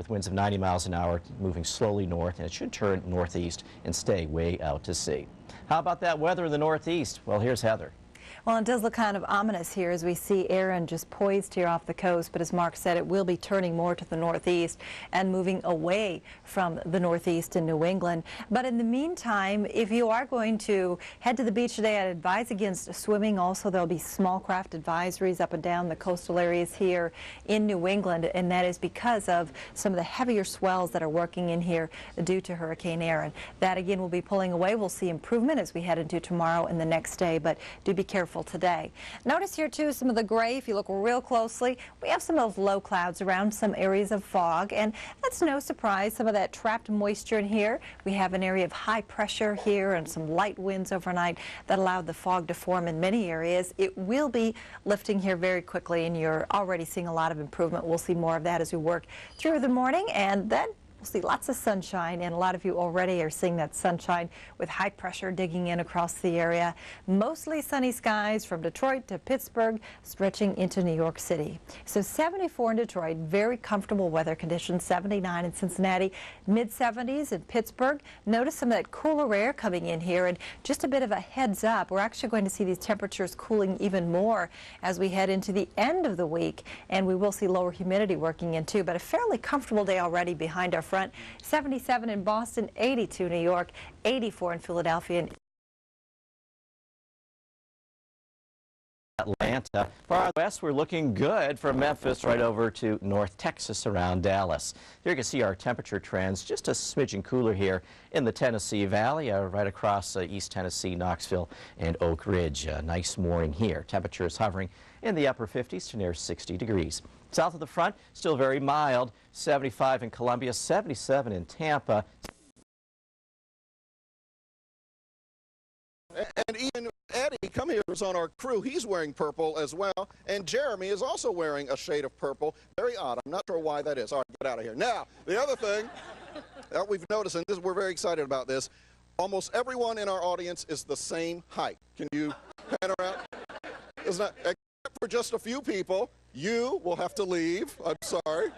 with winds of 90 miles an hour moving slowly north, and it should turn northeast and stay way out to sea. How about that weather in the northeast? Well, here's Heather. Well, it does look kind of ominous here as we see Aaron just poised here off the coast, but as Mark said, it will be turning more to the northeast and moving away from the northeast in New England. But in the meantime, if you are going to head to the beach today, I'd advise against swimming. Also, there'll be small craft advisories up and down the coastal areas here in New England, and that is because of some of the heavier swells that are working in here due to Hurricane Aaron. That again will be pulling away. We'll see improvement as we head into tomorrow and the next day, but do be careful today. Notice here too some of the gray. If you look real closely, we have some of those low clouds around, some areas of fog, and that's no surprise. Some of that trapped moisture in here. We have an area of high pressure here and some light winds overnight that allowed the fog to form in many areas. It will be lifting here very quickly, and you're already seeing a lot of improvement. We'll see more of that as we work through the morning, and then we'll see lots of sunshine, and a lot of you already are seeing that sunshine with high pressure digging in across the area. Mostly sunny skies from Detroit to Pittsburgh, stretching into New York City. So 74 in Detroit, very comfortable weather conditions, 79 in Cincinnati, mid-70s in Pittsburgh. Notice some of that cooler air coming in here, and just a bit of a heads up, we're actually going to see these temperatures cooling even more as we head into the end of the week, and we will see lower humidity working in too, but a fairly comfortable day already behind our front. 77 in Boston, 82 New York, 84 in Philadelphia, and Atlanta. Far west, we're looking good from Memphis right over to North Texas around Dallas. Here you can see our temperature trends, just a smidgen cooler here in the Tennessee Valley, right across East Tennessee, Knoxville, and Oak Ridge. Nice morning here. Temperatures hovering in the upper 50s to near 60 degrees. South of the front, still very mild, 75 in Columbia, 77 in Tampa. And even Eddie, come here, is on our crew. He's wearing purple as well. And Jeremy is also wearing a shade of purple. Very odd. I'm not sure why that is. All right, get out of here. Now, the other thing that we've noticed, and we're very excited about this, almost everyone in our audience is the same height. Can you pan around? It's not, except for just a few people. You will have to leave. I'm sorry.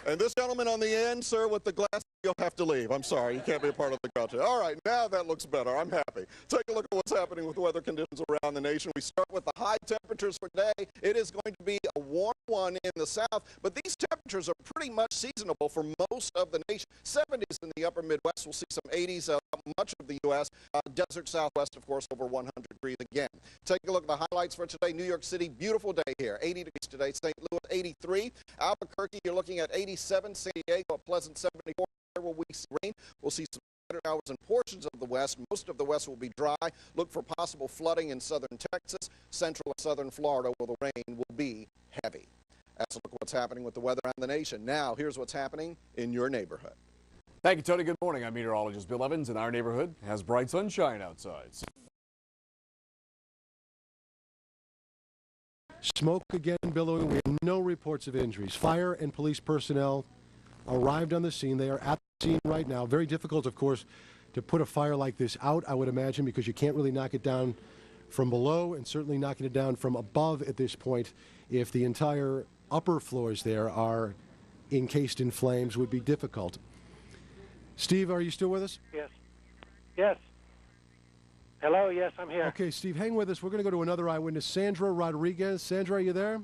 And this gentleman on the end, sir, with the glasses, you'll have to leave. I'm sorry. You can't be a part of the crowd today. All right, now that looks better. I'm happy. Take a look at what's happening with weather conditions around the nation. We start with the high temperatures for today. It is going to be a warm one in the south, but these temperatures are pretty much seasonable for most of the nation. 70s in the upper Midwest. We'll see some 80s much of the U.S. Desert Southwest, of course, over 100 degrees again. Take a look at the highlights for today. New York City, beautiful day here. 80 degrees today. St. Louis, 83. Albuquerque, you're looking at 87. San Diego, a pleasant 74. Where will we see rain? We'll see some better hours in portions of the west. Most of the west will be dry. Look for possible flooding in southern Texas, central and southern Florida, where the rain will be heavy. Let's look at what's happening with the weather around the nation. Now, here's what's happening in your neighborhood. Thank you, Tony. Good morning. I'm meteorologist Bill Evans, and our neighborhood has bright sunshine outside. Smoke again billowing. We have no reports of injuries. Fire and police personnel arrived on the scene. They are at the scene right now. Very difficult, of course, to put a fire like this out, I would imagine, because you can't really knock it down from below, and certainly knocking it down from above at this point, if the entire upper floors there are encased in flames, would be difficult. Steve, are you still with us? Yes. Yes. Hello, yes, I'm here. Okay, Steve, hang with us. We're going to go to another eyewitness, Sandra Rodriguez. Sandra, are you there?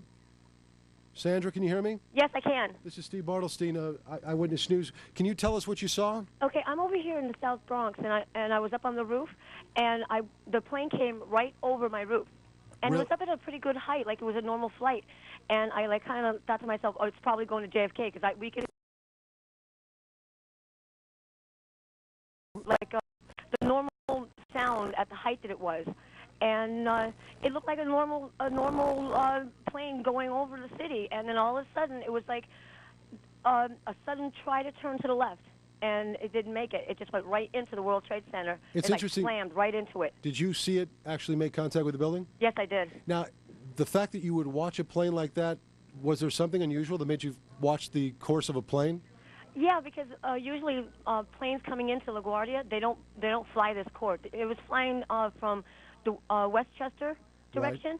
Sandra, can you hear me? Yes, I can. This is Steve Bartlestein, Eyewitness News. Can you tell us what you saw? Okay, I'm over here in the South Bronx, and I was up on the roof, and the plane came right over my roof. And It was up at a pretty good height, like it was a normal flight. And I kind of thought to myself, oh, it's probably going to JFK, because we could the normal sound at the height that it was. And it looked like a normal plane going over the city. And then all of a sudden, it was like a sudden try to turn to the left. And it didn't make it. It just went right into the World Trade Center. It's interesting. Slammed right into it. Did you see it actually make contact with the building? Yes, I did. Now, the fact that you would watch a plane like that, was there something unusual that made you watch the course of a plane? Yeah, because usually planes coming into LaGuardia, they don't fly this course. It was flying from the Westchester direction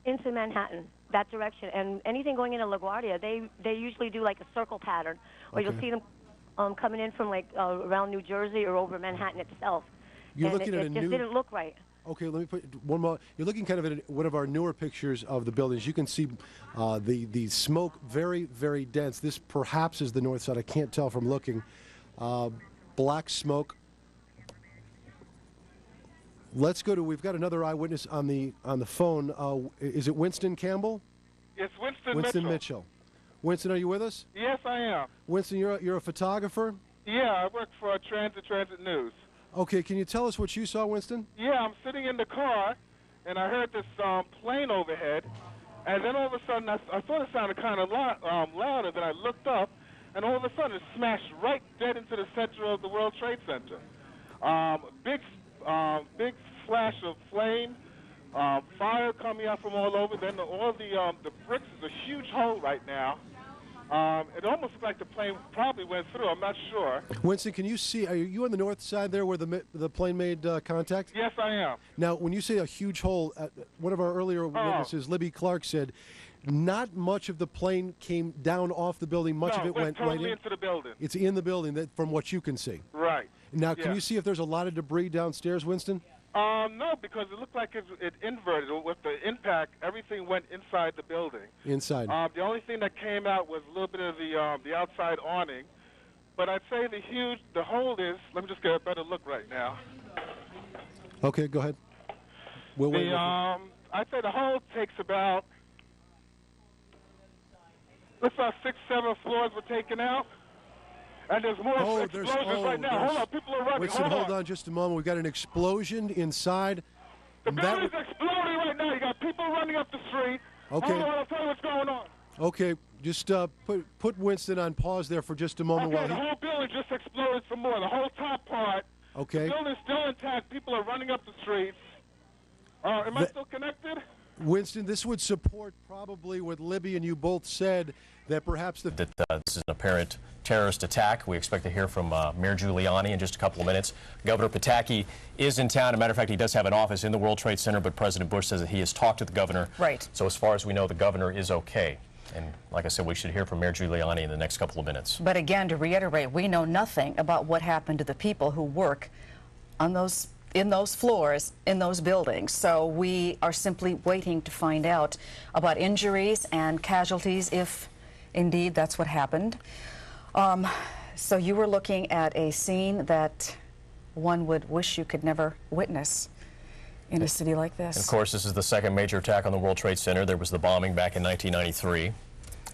into Manhattan. that direction. And anything going into LaGuardia, they usually do like a circle pattern, where you'll see them coming in from like around New Jersey or over Manhattan itself. You're and looking it at a just new... didn't look right. Okay, let me put one more. You're looking kind of at one of our newer pictures of the buildings. You can see the smoke very, very dense. This perhaps is the north side. I can't tell from looking. Black smoke. Let's go to. We've got another eyewitness on the phone. Is it Winston Campbell? It's Winston Mitchell. Winston, are you with us? Yes, I am. Winston, you're a photographer? Yeah, I work for Transit News. Okay, can you tell us what you saw, Winston? Yeah, I'm sitting in the car, and I heard this plane overhead, and then all of a sudden I thought it sounded kind of louder. Then I looked up, and all of a sudden it smashed right dead into the center of the World Trade Center. Big flash of flame, fire coming out from all over. Then all the bricks is a huge hole right now. It almost looked like the plane probably went through. I'm not sure. Winston, can you see? Are you on the north side there where the plane made contact? Yes, I am. Now, when you say a huge hole, one of our earlier witnesses, Libby Clark, said not much of the plane came down off the building. Much of it went totally right into the building. It's in the building, from what you can see. Right. Now, can you see if there's a lot of debris downstairs, Winston? No, because it looked like it inverted. With the impact, everything went inside the building. Inside. The only thing that came out was a little bit of the outside awning. But I'd say the hole is, let me just get a better look right now. Okay, go ahead. We'll wait. I'd say the hole takes about, looks like 6, 7 floors were taken out. And there's more explosions right now. Hold on, people are running. Winston, hold on just a moment. We've got an explosion inside. The building's exploding right now. You got people running up the street. Okay. Hold on, I'll tell you what's going on. Okay, just put Winston on pause there for just a moment. Okay, the whole building just exploded some more. The whole top part. Okay. The building's still intact. People are running up the streets. Am I still connected? Winston, this would support probably what Libby and you both said, that perhaps that this is an apparent terrorist attack. We expect to hear from Mayor Giuliani in just a couple of minutes. Governor Pataki is in town. As a matter of fact, he does have an office in the World Trade Center, but President Bush says that he has talked to the governor. Right. So as far as we know, the governor is okay. And like I said, we should hear from Mayor Giuliani in the next couple of minutes. But again, to reiterate, we know nothing about what happened to the people who work on in those floors, in those buildings. So we are simply waiting to find out about injuries and casualties, if indeed that's what happened. So you were looking at a scene that one would wish you could never witness in a city like this. And of course, this is the second major attack on the World Trade Center. There was the bombing back in 1993.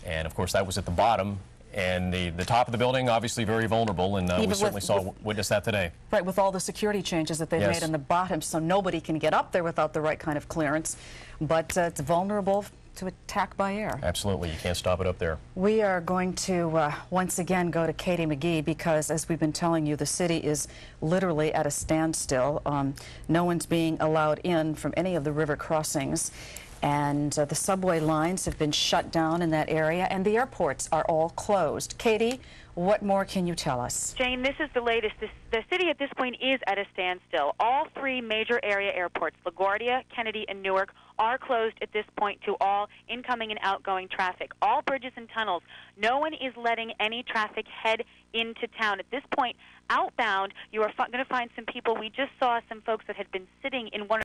And of course, that was at the bottom. And the top of the building, obviously very vulnerable, and we certainly witnessed that today. Right, with all the security changes that they've made on the bottom, so nobody can get up there without the right kind of clearance. But it's vulnerable to attack by air. Absolutely, you can't stop it up there. We are going to once again go to Katie McGee, because as we've been telling you, the city is literally at a standstill. No one's being allowed in from any of the river crossings. And the subway lines have been shut down in that area, and the airports are all closed. Katie, what more can you tell us? Jane, this is the latest. The city at this point is at a standstill. All 3 major area airports, LaGuardia, Kennedy, and Newark, are closed at this point to all incoming and outgoing traffic. All bridges and tunnels. No one is letting any traffic head into town. At this point, outbound, you are going to find some people. We just saw some folks that had been sitting in one of